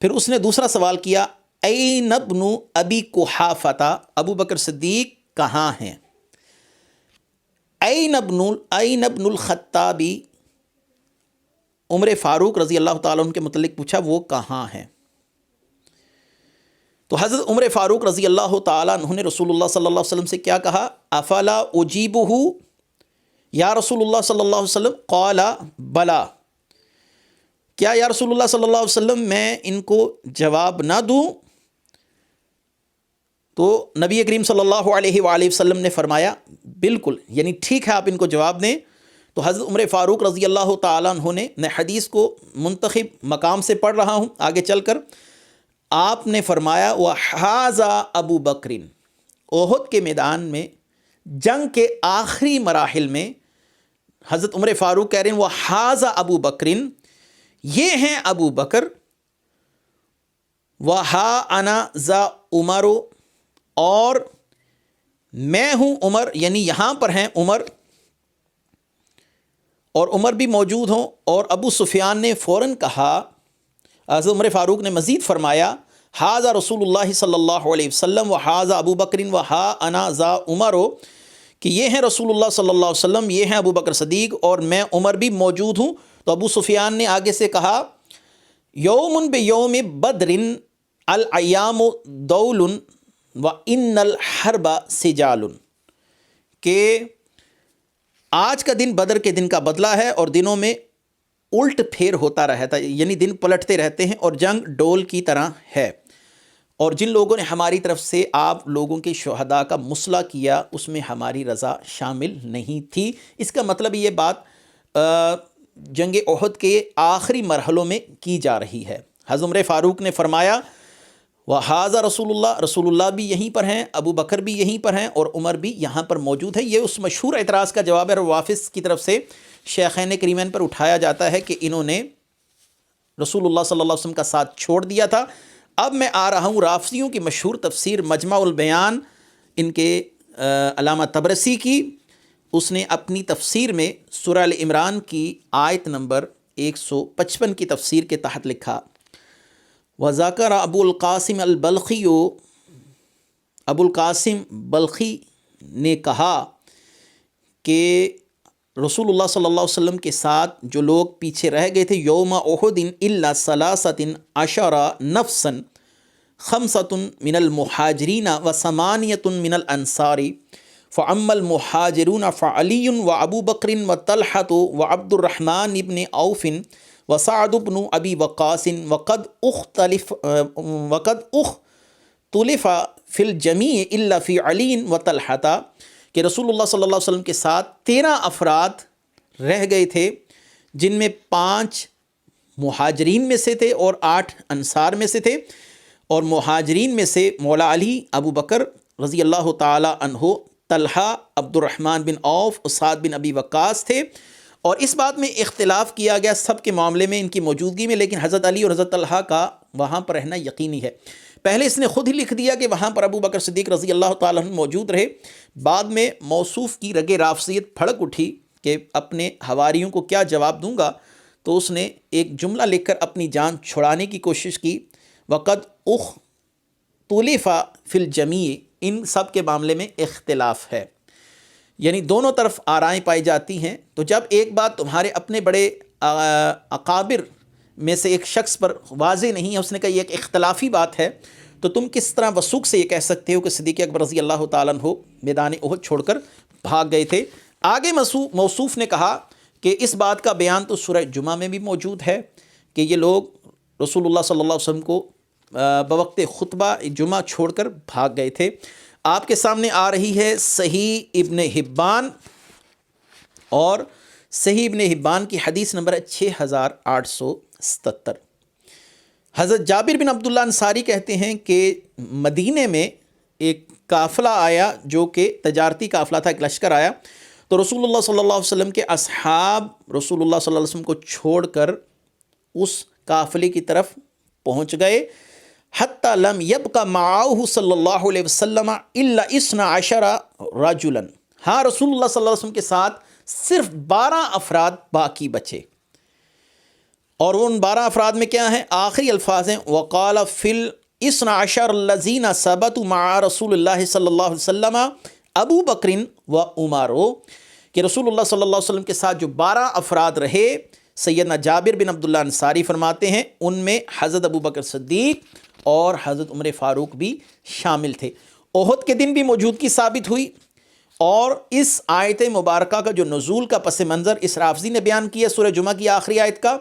پھر اس نے دوسرا سوال کیا این ابن ابی قحافہ، ابو بکر صدیق کہاں ہیں؟ این ابن الخطاب، عمر فاروق رضی اللہ تعالیٰ عنہ کے متعلق پوچھا وہ کہاں ہیں؟ تو حضرت عمر فاروق رضی اللہ تعالیٰ عنہ نے رسول اللہ صلی اللہ علیہ وسلم سے کیا کہا؟ افلا اجیبہ یا رسول اللہ صلی اللہ علیہ وسلم؟ قال بلا، کیا یا رسول اللہ صلی اللہ علیہ وسلم میں ان کو جواب نہ دوں؟ تو نبی کریم صلی اللہ علیہ وآلہ وسلم نے فرمایا بالکل، یعنی ٹھیک ہے آپ ان کو جواب دیں۔ تو حضرت عمر فاروق رضی اللہ تعالیٰ عنہ نے، میں حدیث کو منتخب مقام سے پڑھ رہا ہوں آگے چل کر، آپ نے فرمایا وَحَاذَا ابو بکرین، احد کے میدان میں جنگ کے آخری مراحل میں حضرت عمر فاروق کہہ رہے ہیں وَحَاذَا ابو بکرین، یہ ہیں ابو بکر، وَحَا أَنَا ذَا عمر، اور میں ہوں عمر، یعنی یہاں پر ہیں عمر، اور عمر بھی موجود ہوں۔ اور ابو سفیان نے فوراً کہا، حضرت عمر فاروق نے مزید فرمایا حاذا رسول اللہ صلی اللہ علیہ وسلم وحاذا ابو بکر وہا انا ذا عمر، کہ یہ ہیں رسول اللہ صلی اللہ علیہ وسلم، یہ ہیں ابو بکر صدیق، اور میں عمر بھی موجود ہوں۔ تو ابو سفیان نے آگے سے کہا یوم بیوم بدر الایام دول وان الحرب سجال، کہ آج کا دن بدر کے دن کا بدلہ ہے، اور دنوں میں الٹ پھیر ہوتا رہتا ہے، یعنی دن پلٹتے رہتے ہیں، اور جنگ ڈول کی طرح ہے، اور جن لوگوں نے ہماری طرف سے آپ لوگوں کے شہداء کا مصلح کیا اس میں ہماری رضا شامل نہیں تھی۔ اس کا مطلب یہ بات جنگ احد کے آخری مرحلوں میں کی جا رہی ہے۔ حضرت عمر فاروق نے فرمایا وحاذا رسول اللہ، رسول اللہ بھی یہیں پر ہیں، ابو بکر بھی یہیں پر ہیں، اور عمر بھی یہاں پر موجود ہے۔ یہ اس مشہور اعتراض کا جواب ہے، روافض کی طرف سے شیخین کریمین پر اٹھایا جاتا ہے کہ انہوں نے رسول اللہ صلی اللہ علیہ وسلم کا ساتھ چھوڑ دیا تھا۔ اب میں آ رہا ہوں رافضیوں کی مشہور تفسیر مجمع البیان، ان کے علامہ طبرسی کی، اس نے اپنی تفسیر میں سورہ ال عمران کی آیت نمبر 155 کی تفسیر کے تحت لکھا، وَذَكَرَ ابو القاسم البلخی، ابو القاسم بلخی نے کہا کہ رسول اللہ صلی اللہ علیہ وسلم کے ساتھ جو لوگ پیچھے رہ گئے تھے یوم احد الا ثلاثۃ عشر نفسا، خمسۃ من المہاجرین و ثمانیۃ من الانصار، فاما المہاجرون فعلی و ابو بکر و طلحۃ و عبد الرحمن ابن عوف و سعد بن ابی وقاص وقد اختلف فی الجمیع الا فی علی و طلحۃ، کہ رسول اللہ صلی اللہ علیہ وسلم کے ساتھ 13 افراد رہ گئے تھے، جن میں 5 مہاجرین میں سے تھے اور 8 انصار میں سے تھے، اور مہاجرین میں سے مولا علی، ابو بکر رضی اللہ تعالی عنہ، طلحہ، عبد الرحمن بن عوف اور سعد بن ابی وقاص تھے۔ اور اس بات میں اختلاف کیا گیا سب کے معاملے میں ان کی موجودگی میں، لیکن حضرت علی اور حضرت طلحہ کا وہاں پر رہنا یقینی ہے۔ پہلے اس نے خود ہی لکھ دیا کہ وہاں پر ابو بکر صدیق رضی اللہ تعالیٰ عنہ موجود رہے، بعد میں موصوف کی رگ رافضیت پھڑک اٹھی کہ اپنے حواریوں کو کیا جواب دوں گا، تو اس نے ایک جملہ لکھ کر اپنی جان چھڑانے کی کوشش کی، وقد اختلف فی الجمیع، ان سب کے معاملے میں اختلاف ہے، یعنی دونوں طرف آرائیں پائی جاتی ہیں۔ تو جب ایک بات تمہارے اپنے بڑے اکابر میں سے ایک شخص پر واضح نہیں ہے، اس نے کہا یہ ایک اختلافی بات ہے، تو تم کس طرح وثوق سے یہ کہہ سکتے ہو کہ صدیق اکبر رضی اللہ تعالیٰ عنہ میدان احد چھوڑ کر بھاگ گئے تھے؟ آگے موصوف نے کہا کہ اس بات کا بیان تو سورہ جمعہ میں بھی موجود ہے کہ یہ لوگ رسول اللہ صلی اللہ علیہ وسلم کو بوقت خطبہ جمعہ چھوڑ کر بھاگ گئے تھے۔ آپ کے سامنے آ رہی ہے صحیح ابن حبان، اور صحیح ابن حبان کی حدیث نمبر 6877۔ حضرت جابر بن عبداللہ انصاری کہتے ہیں کہ مدینے میں ایک قافلہ آیا جو کہ تجارتی قافلہ تھا، ایک لشکر آیا، تو رسول اللہ صلی اللہ علیہ وسلم کے اصحاب رسول اللہ صلی اللہ علیہ وسلم کو چھوڑ کر اس قافلے کی طرف پہنچ گئے، حتی لم یبق معاہ صلی اللہ علیہ وسلم الا 12 رجلا، ہاں رسول اللہ صلی اللہ علیہ وسلم کے ساتھ صرف 12 افراد باقی بچے، اور ان 12 افراد میں کیا ہیں؟ آخری الفاظ ہیں وقال فی ال12 الذین ثبتوا مع رسول اللہ صلی اللہ علیہ وسلم ابو بکر و عمر، کہ رسول اللہ صلی اللہ علیہ وسلم کے ساتھ جو 12 افراد رہے، سیدنا جابر بن عبداللہ انصاری فرماتے ہیں ان میں حضرت ابو بکر صدیق اور حضرت عمر فاروق بھی شامل تھے۔ احد کے دن بھی موجودگی ثابت ہوئی، اور اس آیت مبارکہ کا جو نزول کا پس منظر اس رافضی نے بیان کیا سورہ جمعہ کی آخری آیت کا،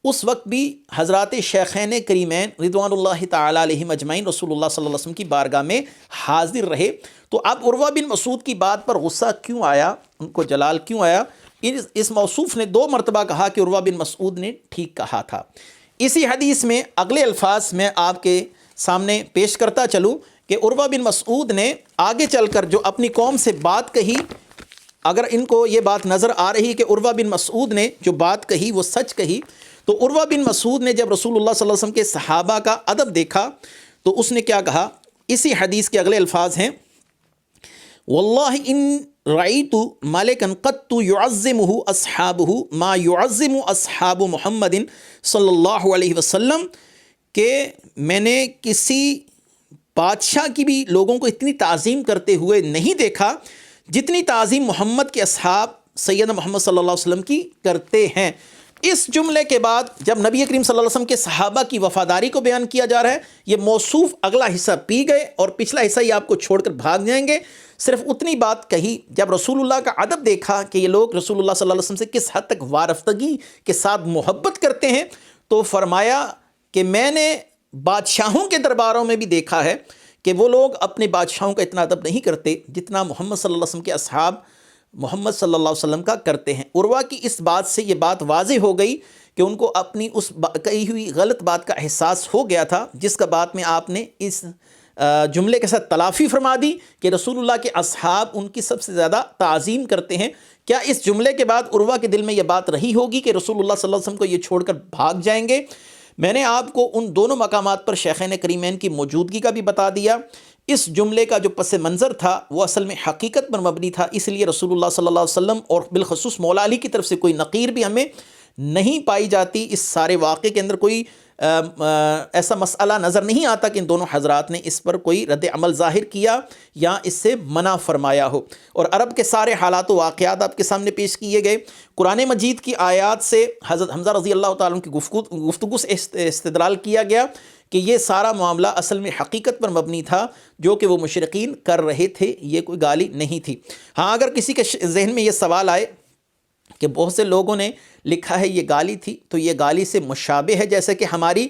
اس وقت بھی حضرات شیخین کریمین رضوان اللہ تعالی علیہم اجمعین رسول اللہ صلی اللہ علیہ وسلم کی بارگاہ میں حاضر رہے۔ تو اب عروہ بن مسعود کی بات پر غصہ کیوں آیا، ان کو جلال کیوں آیا؟ اس موصوف نے 2 مرتبہ کہا کہ عروہ بن مسعود نے ٹھیک کہا تھا۔ اسی حدیث میں اگلے الفاظ میں آپ کے سامنے پیش کرتا چلوں کہ عروہ بن مسعود نے آگے چل کر جو اپنی قوم سے بات کہی، اگر ان کو یہ بات نظر آ رہی کہ عروہ بن مسعود نے جو بات کہی وہ سچ کہی، تو عروہ بن مسعود نے جب رسول اللہ صلی اللہ علیہ وسلم کے صحابہ کا ادب دیکھا تو اس نے کیا کہا؟ اسی حدیث کے اگلے الفاظ ہیں واللہ ان رأیت ملکا قط یعظمہ اصحابہ ما یعظم اصحاب محمد صلی اللہ علیہ وسلم، کہ میں نے کسی بادشاہ کی بھی لوگوں کو اتنی تعظیم کرتے ہوئے نہیں دیکھا جتنی تعظیم محمد کے اصحاب سیدنا محمد صلی اللہ علیہ وسلم کی کرتے ہیں۔ اس جملے کے بعد جب نبی کریم صلی اللہ علیہ وسلم کے صحابہ کی وفاداری کو بیان کیا جا رہا ہے، یہ موصوف اگلا حصہ پی گئے اور پچھلا حصہ ہی آپ کو چھوڑ کر بھاگ جائیں گے۔ صرف اتنی بات کہی، جب رسول اللہ کا ادب دیکھا کہ یہ لوگ رسول اللہ صلی اللہ علیہ وسلم سے کس حد تک وارفتگی کے ساتھ محبت کرتے ہیں، تو فرمایا کہ میں نے بادشاہوں کے درباروں میں بھی دیکھا ہے کہ وہ لوگ اپنے بادشاہوں کا اتنا ادب نہیں کرتے جتنا محمد صلی اللہ علیہ وسلم کے اصحاب محمد صلی اللہ علیہ وسلم کا کرتے ہیں۔ عروہ کی اس بات سے یہ بات واضح ہو گئی کہ ان کو اپنی اس کہی ہوئی غلط بات کا احساس ہو گیا تھا، جس کا بعد میں آپ نے اس جملے کے ساتھ تلافی فرما دی کہ رسول اللہ کے اصحاب ان کی سب سے زیادہ تعظیم کرتے ہیں۔ کیا اس جملے کے بعد عروہ کے دل میں یہ بات رہی ہوگی کہ رسول اللہ صلی اللہ علیہ وسلم کو یہ چھوڑ کر بھاگ جائیں گے؟ میں نے آپ کو ان دونوں مقامات پر شیخین کریمین کی موجودگی کا بھی بتا دیا۔ اس جملے کا جو پس منظر تھا وہ اصل میں حقیقت پر مبنی تھا، اس لیے رسول اللہ صلی اللہ علیہ وسلم اور بالخصوص مولا علی کی طرف سے کوئی نقیر بھی ہمیں نہیں پائی جاتی۔ اس سارے واقعے کے اندر کوئی ایسا مسئلہ نظر نہیں آتا کہ ان دونوں حضرات نے اس پر کوئی رد عمل ظاہر کیا یا اس سے منع فرمایا ہو۔ اور عرب کے سارے حالات و واقعات آپ کے سامنے پیش کیے گئے۔ قرآن مجید کی آیات سے حضرت حمزہ رضی اللہ تعالیٰ عنہ کی گفتگو سے استدلال کیا گیا کہ یہ سارا معاملہ اصل میں حقیقت پر مبنی تھا جو کہ وہ مشرقین کر رہے تھے، یہ کوئی گالی نہیں تھی۔ ہاں اگر کسی کے ذہن میں یہ سوال آئے کہ بہت سے لوگوں نے لکھا ہے یہ گالی تھی، تو یہ گالی سے مشابہ ہے، جیسے کہ ہماری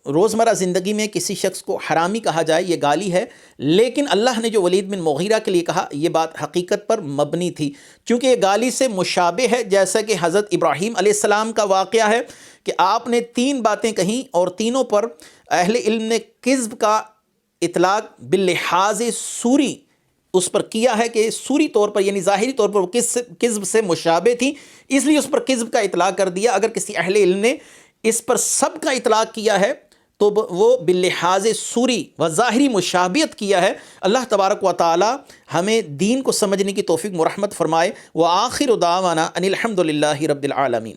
روزمرہ زندگی میں کسی شخص کو حرامی کہا جائے یہ گالی ہے، لیکن اللہ نے جو ولید بن مغیرہ کے لیے کہا یہ بات حقیقت پر مبنی تھی، چونکہ یہ گالی سے مشابہ ہے، جیسا کہ حضرت ابراہیم علیہ السلام کا واقعہ ہے کہ آپ نے 3 باتیں کہیں اور تینوں پر اہل علم نے کذب کا اطلاق باللحاظ سوری اس پر کیا ہے کہ سوری طور پر یعنی ظاہری طور پر وہ کذب سے مشابہ تھی، اس لیے اس پر کذب کا اطلاق کر دیا۔ اگر کسی اہل علم نے اس پر سب کا اطلاق کیا ہے تو وہ باللحاظ سوری و ظاہری مشابہت کیا ہے۔ اللہ تبارک و تعالی ہمیں دین کو سمجھنے کی توفیق مرحمت فرمائے۔ وآخر دعوانا ان الحمد للہ رب العالمین۔